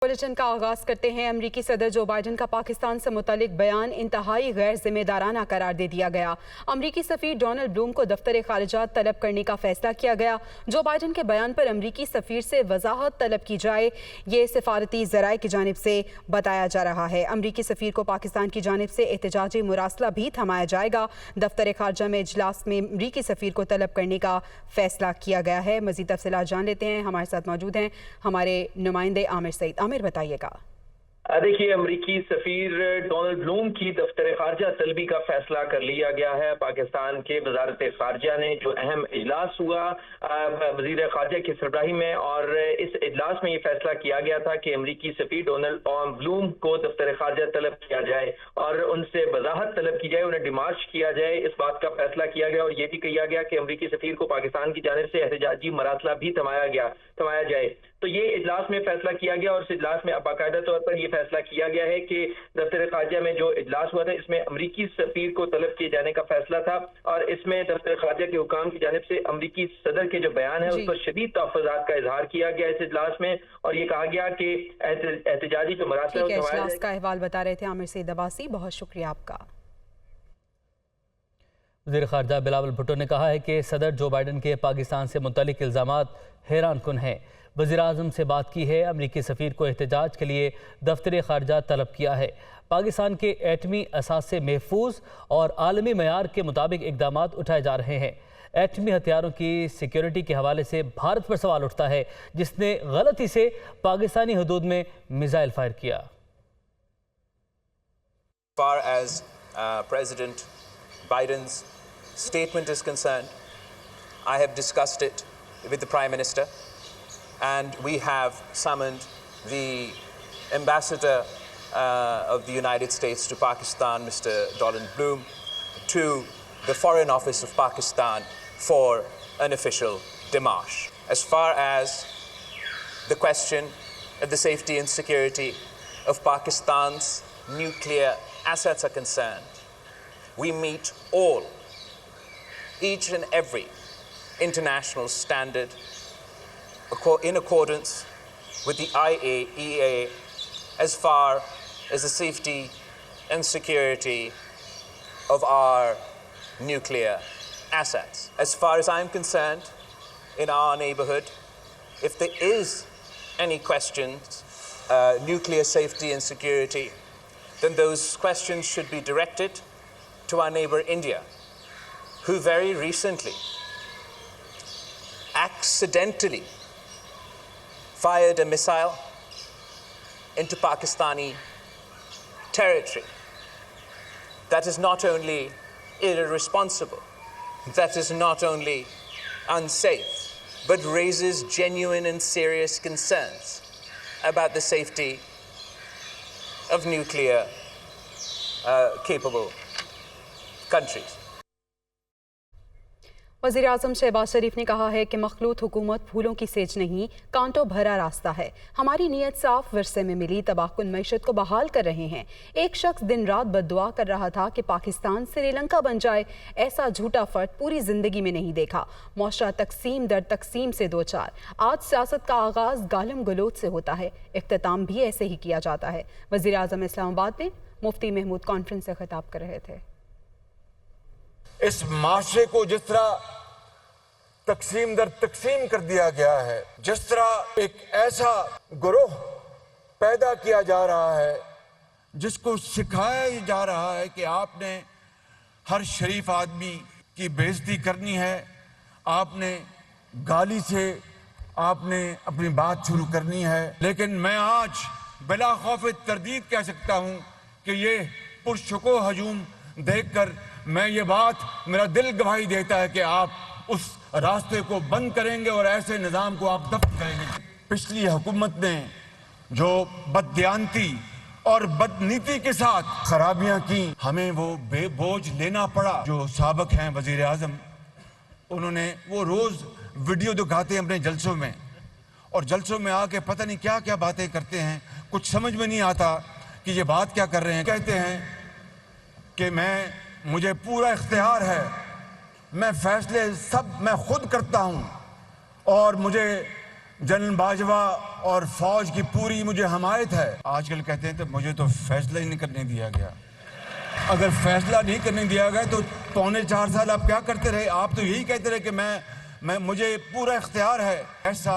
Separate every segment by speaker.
Speaker 1: Bulletin का आगाज करते हैं। अमरीकी सदर जो बाइडन का पाकिस्तान से मुतालिक बयान इंतहाई गैर जिम्मेदाराना करार दे दिया गया। अमरीकी सफीर डोनाल्ड ब्लूम को दफ्तर खारिजा तलब करने का फैसला किया गया। जो बाइडन के बयान पर अमरीकी सफीर से वजाहत तलब की जाए, ये सिफारती ज़राए की जानिब से बताया जा रहा है। अमरीकी सफीर को पाकिस्तान की जानिब से एहतजाजी मुरासला भी थमाया जाएगा। दफ्तर खारिजा में इजलास में अमरीकी सफीर को तलब करने का फैसला किया गया है। मज़ीद तफसीलात जान लेते हैं। हमारे साथ मौजूद हैं हमारे नुमाइंदे आमिर सईद। आमिर, बताइएगा।
Speaker 2: देखिए, अमरीकी सफीर डोनाल्ड ब्लूम की दफ्तर खारजा तलबी का फैसला कर लिया गया है। पाकिस्तान के वजारत खारजा ने जो अहम इजलास हुआ वजीर खारजा की सरबराही में, और इस इजलास में ये फैसला किया गया था कि अमरीकी सफीर डोनाल्ड ब्लूम को दफ्तर खारजा तलब किया जाए और उनसे वजाहत तलब की जाए, उन्हें डिमार्च किया जाए। इस बात का फैसला किया गया और ये भी कहा गया कि अमरीकी सफीर को पाकिस्तान की जानिब से एहतजाजी मरासला भी थमाया जाए। तो ये इजलास में फैसला किया गया और इस इजलास में बाकायदा तौर पर यह फैसला किया गया है कि दफ्तर खारजा में जो इजलास हुआ था इसमें अमरीकी सफीर को तलब किए जाने का फैसला था, और इसमें दफ्तर खारजा के हुकाम की जानिब से अमरीकी सदर के जो बयान है उस पर शदीद तहफ़्फ़ुज़ात का इजहार किया गया इस इजलास में, और ये कहा गया कि एहतजाजी जो मरासला
Speaker 1: इजलास का अहवाल बता रहे थे आमिर सईद अब्बासी, बहुत शुक्रिया आपका।
Speaker 3: वज़ीर ख़ारजा बिलावल भुट्टो ने कहा है कि सदर जो बाइडन के पाकिस्तान से मुतल्लिक़ इल्ज़ामात हैरान कुन हैं। वज़ीर आज़म से बात की है, अमरीकी सफ़ीर को एहतजाज के लिए दफ्तर ख़ारजा तलब किया है। पाकिस्तान के एटमी असासे महफूज और आलमी मयार के मुताबिक इक़दामात उठाए जा रहे हैं। एटमी हथियारों की सिक्योरिटी के हवाले से भारत पर सवाल उठता है, जिसने गलती से पाकिस्तानी हदूद में मिसाइल फायर किया।
Speaker 4: Far as President Biden's statement is concerned, I have discussed it with the Prime Minister, and we have summoned the Ambassador of the United States to Pakistan, Mr. Donald Bloom, to the Foreign Office of Pakistan for an official démarche. As far as the question of the safety and security of Pakistan's nuclear assets are concerned, we meet each and every international standard in accordance with the IAEA as far as the safety and security of our nuclear assets. As far as I'm concerned, in our neighborhood, if there is any questions, nuclear safety and security, then those questions should be directed to our neighbor India, who very recently accidentally fired a missile into Pakistani territory. That is not only irresponsible, that is not only unsafe, but raises genuine and serious concerns about the safety of nuclear capable countries.
Speaker 1: वज़ीर आज़म शहबाज शरीफ ने कहा है कि मखलूत हुकूमत फूलों की says नहीं, कांटों भरा रास्ता है। हमारी नीयत साफ, विरसे में मिली तबाहकुन मईशत को बहाल कर रहे हैं। एक शख्स दिन रात बद्दुआ कर रहा था कि पाकिस्तान श्रीलंका बन जाए। ऐसा झूठा फर्द पूरी जिंदगी में नहीं देखा। मौशरा तकसीम दर तकसीम से दो चार। आज सियासत का आगाज गालम गलोच से होता है, इख्तिताम भी ऐसे ही किया जाता है। वज़ीर आज़म इस्लामाबाद में मुफ्ती महमूद कॉन्फ्रेंस से खिताब कर रहे थे।
Speaker 5: इस माशरे को जिस तरह तकसीम दर तकसीम कर दिया गया है, जिस तरह एक ऐसा ग्रोह पैदा किया जा रहा है जिसको सिखाया जा रहा है कि आपने हर शरीफ आदमी की बेइज्जती करनी है, आपने गाली से आपने अपनी बात शुरू करनी है। लेकिन मैं आज बिला खौफ तरदीद कह सकता हूं कि ये पुरशको हजूम देखकर मैं ये बात, मेरा दिल गवाही देता है कि आप उस रास्ते को बंद करेंगे और ऐसे निज़ाम को आप दफ्न करेंगे। पिछली हुकूमत ने जो बददियानती और बदनीति के साथ खराबियां की, हमें वो बेबोझ लेना पड़ा। जो साबिक हैं वजीर आज़म, उन्होंने वो रोज़ वीडियो दिखाते हैं अपने जलसों में, और जलसों में आके पता नहीं क्या क्या बातें करते हैं, कुछ समझ में नहीं आता कि ये बात क्या कर रहे हैं। कहते हैं कि मुझे पूरा इख्तियार है, मैं फैसले सब मैं खुद करता हूं, और मुझे जनरल बाजवा और फौज की पूरी मुझे हमायत है। आजकल कहते हैं तो मुझे तो फैसला ही नहीं करने दिया गया। अगर फैसला नहीं करने दिया गया तो 3.25 साल आप क्या करते रहे? आप तो यही कहते रहे कि मैं मुझे पूरा इख्तियार है। ऐसा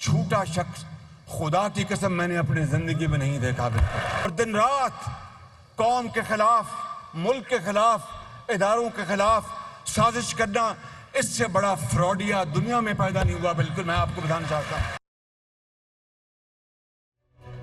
Speaker 5: झूठा शख्स खुदा की कसम मैंने अपनी जिंदगी में नहीं देखा। और दिन रात कौम के खिलाफ, मुल्क के खिलाफ, इदारों के खिलाफ साजिश करना, इससे बड़ा फ्रॉडिया दुनिया में पैदा नहीं हुआ। बिल्कुल मैं आपको बताना चाहता हूँ।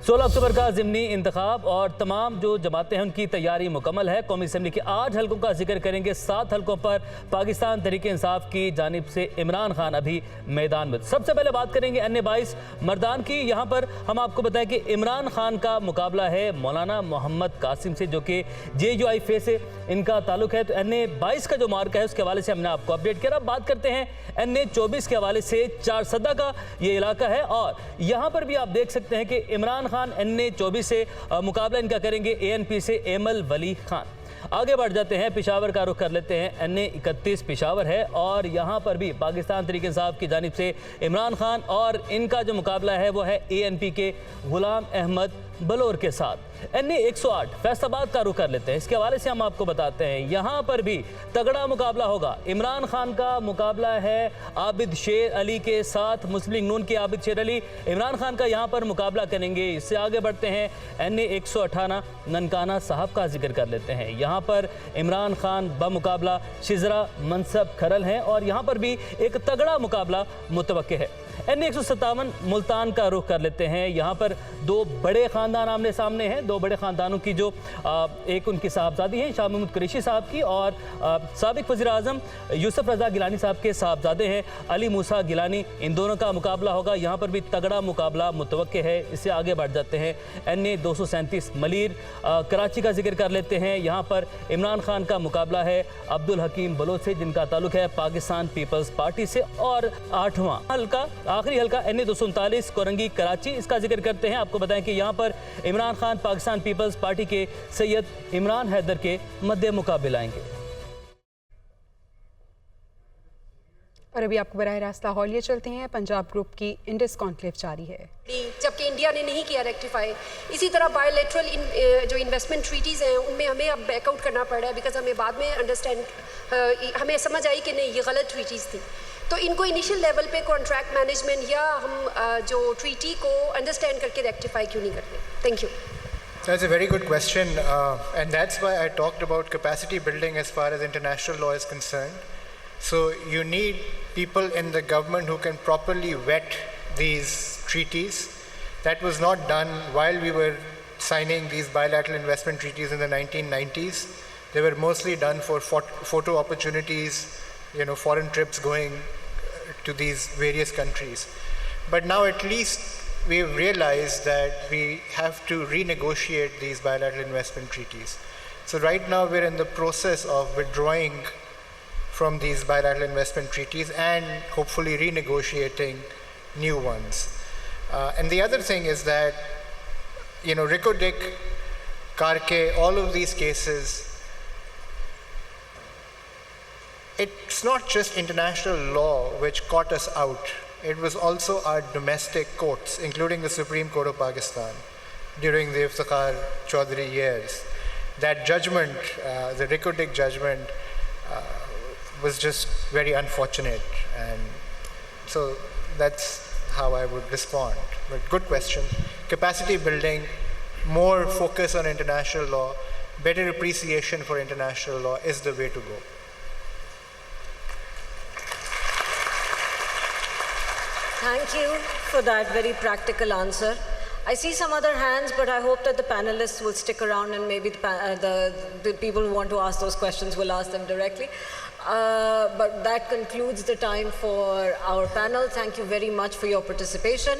Speaker 3: 16 अक्टूबर का ज़िमनी इंतखाब और तमाम जो जमातें हैं उनकी तैयारी मुकम्मल है। कौमी असम्बली के 8 हलकों का जिक्र करेंगे। 7 हलकों पर पाकिस्तान तहरीक इंसाफ की जानिब से इमरान खान अभी मैदान में। सबसे पहले बात करेंगे NA-22 मर्दान की। यहाँ पर हम आपको बताएं कि इमरान खान का मुकाबला है मौलाना मोहम्मद कासिम से, जो कि JUIF से इनका ताल्लुक है। तो NA-22 का जो मार्का है उसके हवाले से हमने आपको अपडेट किया। अब बात करते हैं NA-24 के हवाले से। 4 सदा का ये इलाका है और यहाँ पर भी आप देख सकते हैं कि इमरान खान NA-24 से मुकाबला इनका करेंगे ANP से एमल वली खान। आगे बढ़ जाते हैं, पिशावर का रुख कर लेते हैं। NA-31 पिशावर है और यहाँ पर भी पाकिस्तान तहरीक इंसाफ की जानिब से इमरान खान और इनका जो मुकाबला है वो है ANP के गुलाम अहमद बलोर के साथ। NA-108 फैसलाबाद का रुख कर लेते हैं। इसके हवाले से हम आपको बताते हैं यहाँ पर भी तगड़ा मुकाबला होगा। इमरान खान का मुकाबला है आबिद शेर अली के साथ। मुस्लिम लीग नून के आबिद शेर अली इमरान खान का यहाँ पर मुकाबला करेंगे। इससे आगे बढ़ते हैं, NA-158 ननकाना साहब का जिक्र कर लेते हैं। यहाँ पर इमरान खान बमुकाबला शिजरा मनसब खरल हैं और यहाँ पर भी एक तगड़ा मुकाबला मुतवक्के है। NA-157 मुल्तान का रुख कर लेते हैं। यहाँ पर 2 बड़े ख़ानदान आमने सामने हैं। 2 बड़े ख़ानदानों की जो एक उनकी साहबजादी हैं शाह महमूद कुरैशी साहब की, और साबिक वज़ीर आज़म यूसुफ रज़ा गिलानी साहब के साहबजादे हैं अली मूसा गिलानी। इन दोनों का मुकाबला होगा। यहाँ पर भी तगड़ा मुकाबला मुतवक्के है। इससे आगे बढ़ जाते हैं, NA-237 मलीर कराची का जिक्र कर लेते हैं। यहाँ पर इमरान खान का मुकाबला है अब्दुल हकीम बलोच से, जिनका ताल्लुक है पाकिस्तान पीपल्स पार्टी से। और 8वां हल्का, आखिरी हल्का NA-239 कोरंगी कराची, इसका जिक्र करते हैं। आपको बताएं कि यहाँ पर इमरान खान पाकिस्तान पीपल्स पार्टी के सैयद इमरान हैदर के मद्दे मुकाबले आएंगे।
Speaker 1: और अभी आपको बराह रास्त लाहौर लिए चलते हैं। पंजाब ग्रुप की इंडस कॉन्क्लेव जारी है,
Speaker 6: जबकि इंडिया ने नहीं किया रेक्टिफाई। इसी तरह बायोलेटरल जो इन्वेस्टमेंट ट्रीटीज़ हैं उनमें हमें अब बैकआउट करना पड़ रहा है, बिकॉज हमें बाद में हमें समझ आई कि नहीं ये गलत ट्रीटीज़ थी। तो इनको इनिशियल लेवल पे कॉन्ट्रैक्ट मैनेजमेंट या हम जो ट्रीटी को अंडरस्टैंड करके रेक्टिफाई क्यों नहीं करते? Thank you.
Speaker 7: That's a very good question, and that's why I talked about capacity building as far as international law is concerned. So you need people in the government who can properly vet these treaties. That was not done while we were signing these bilateral investment treaties in the 1990s. They were mostly done for photo opportunities, foreign trips going to these various countries. But now at least we've realized that we have to renegotiate these bilateral investment treaties. So right now we're in the process of withdrawing from these bilateral investment treaties and hopefully renegotiating new ones. And the other thing is that, Riko Dick, Karke, all of these cases, it's not just international law which caught us out. It was also our domestic courts, including the Supreme Court of Pakistan, during the Iftikhar Chaudhry years. That judgment, the Riko Dick judgment, was just very unfortunate. And so that's how I would respond. But good question. Capacity building, more focus on international law, better appreciation for international law is the way to go.
Speaker 8: Thank you for that very practical answer. I see some other hands, but I hope that the panelists will stick around and maybe the people who want to ask those questions will ask them directly. But that concludes the time for our panel. Thank you very much for your participation.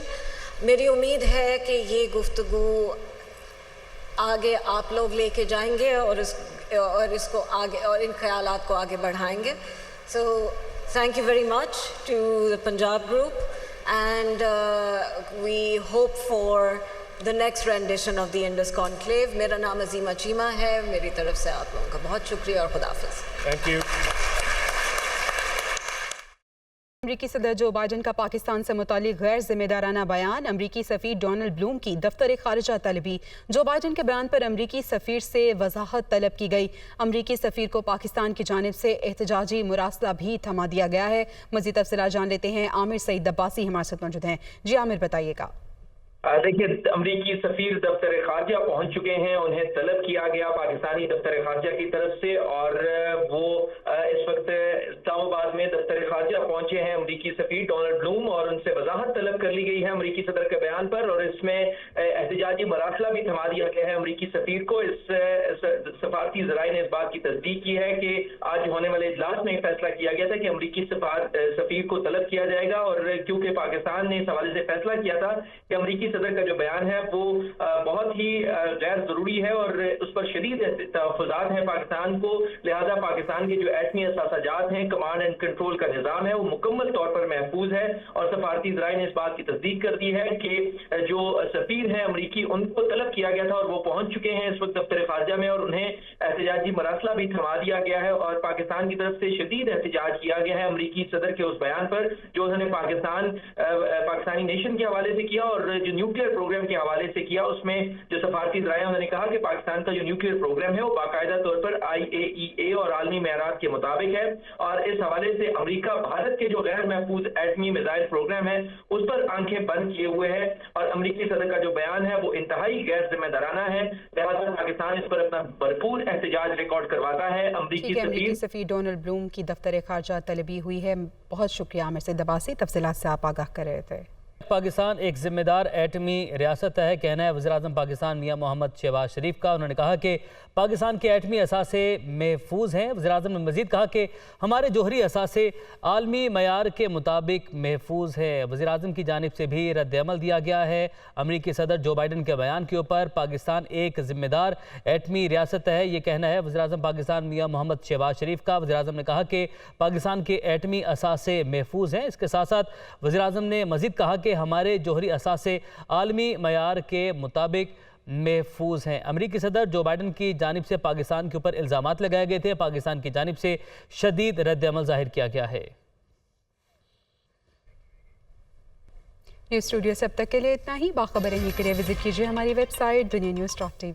Speaker 8: मेरी उम्मीद है कि ये गुफ्तगू आगे आप लोग लेके जाएंगे और इसको आगे और इन ख्यालात को आगे बढ़ाएंगे. So thank you very much to the Punjab group. And we hope for the next rendition of the Indus Conclave. मेरा नाम अजीमा चीमा है. मेरी तरफ से आप लोगों का बहुत शुक्रिया और खुदा हाफिज़.
Speaker 5: Thank you.
Speaker 1: अमरीकी सदर जो बाइडन का पाकिस्तान से मुतालिक गैर जिम्मेदाराना बयान, अमरीकी सफीर डोनाल्ड ब्लूम की दफ्तर खारिजा तलबी। जो बाइडन के बयान पर अमरीकी सफीर से वजाहत तलब की गई। अमरीकी सफीर को पाकिस्तान की जानिब से एहतजाजी मुरासला भी थमा दिया गया है। मज़ीद तफसीलात जान लेते हैं, आमिर सईद अब्बासी हमारे साथ मौजूद हैं। जी आमिर, बताइएगा।
Speaker 2: देखिए, अमरीकी सफीर दफ्तर खारजा पहुंच चुके हैं, उन्हें तलब किया गया पाकिस्तानी दफ्तर खारजा की तरफ से और वो इस वक्त इस्लामाबाद में दफ्तर खारजा पहुंचे हैं अमरीकी सफीर डोनाल्ड ब्लूम, और उनसे वजाहत तलब कर ली गई है अमरीकी सदर के बयान पर, और इसमें एहतजाजी मरासला भी थमा दिया गया है अमरीकी सफीर को। इस सफारती ज़राए ने इस बात की तस्दीक की है कि आज होने वाले इजलास में फैसला किया गया था कि अमरीकी सफीर को तलब किया जाएगा, और क्योंकि पाकिस्तान ने इस हवाले से फैसला किया था कि अमरीकी सदर का जो बयान है वो बहुत ही गैर जरूरी है और उस पर शदीद तहफ़्फ़ुज़ात हैं पाकिस्तान को, लिहाजा पाकिस्तान के जो एटमी असासाजात हैं, कमांड एंड कंट्रोल का निज़ाम है, वो मुकम्मल तौर पर महफूज है। और सफारती ज़राए ने इस बात की तस्दीक कर दी है कि जो सफीर हैं अमरीकी, उनको तलब किया गया था और वो पहुंच चुके हैं इस वक्त दफ्तर खारजा में, और उन्हें एहतजाजी मरासला भी थमा दिया गया है और पाकिस्तान की तरफ से शदीद एहतजाज किया गया है अमरीकी सदर के उस बयान पर जो उन्होंने पाकिस्तानी नेशन के हवाले से किया और जो न्यूक्लियर प्रोग्राम के हवाले से किया। उसमें जो सफारती ज़राए उन्होंने कहा कि पाकिस्तान का जो न्यूक्लियर प्रोग्राम है वो बाकायदा तौर पर IAEA और आलमी मेयारात के मुताबिक है, और इस हवाले से अमेरिका भारत के जो गैर महफूज एटमी मिसाइल प्रोग्राम है उस पर आंखें बंद किए हुए है, और अमरीकी सदर का जो बयान है वो इंतहाई गैर जिम्मेदाराना है। लिहाजा पाकिस्तान इस पर अपना भरपूर एहतजाज रिकॉर्ड करवाता है।
Speaker 1: अमरीकी सफीर डोनाल्ड ब्लूम की दफ्तर खारजा तलबी हुई है। बहुत शुक्रिया आमिर सईद अब्बासी, तफसीलात से आप आगाह कर रहे थे।
Speaker 3: पाकिस्तान एक जिम्मेदार एटमी रियासत है, कहना है वज़ीर-ए-आज़म पाकिस्तान मियां मोहम्मद शहबाज शरीफ का। उन्होंने कहा कि पाकिस्तान के एटमी असासे महफूज हैं। वज़ीर-ए-आज़म ने मज़ीद कहा कि हमारे जोहरी असासे आलमी मयार के मुताबिक महफूज है। वज़ीर-ए-आज़म की जानिब से भी रद्द-ए-अमल दिया गया है अमरीकी सदर जो बाइडन के बयान के ऊपर। पाकिस्तान एक जिम्मेदार एटमी रियासत है, ये कहना है वज़ीर-ए-आज़म पाकिस्तान मियां मोहम्मद शहबाज शरीफ का। वज़ीर-ए-आज़म ने कहा कि पाकिस्तान के एटमी असासे महफूज हैं। इसके साथ साथ वज़ीर-ए-आज़म ने मज़ीद कहा कि हमारे जोहरी असासे आलमी मयार के मुताबिक महफूज हैं। अमरीकी सदर जो बाइडन की जानिब से पाकिस्तान के ऊपर इल्ज़ामात लगाए गए थे, पाकिस्तान की जानिब से शदीद रद्द-ए-अमल ज़ाहिर किया गया है।
Speaker 1: न्यूज़ स्टूडियो से अब तक के लिए इतना ही। बाखबर रहने के लिए विजिट कीजिए हमारी वेबसाइट dunia news.tv।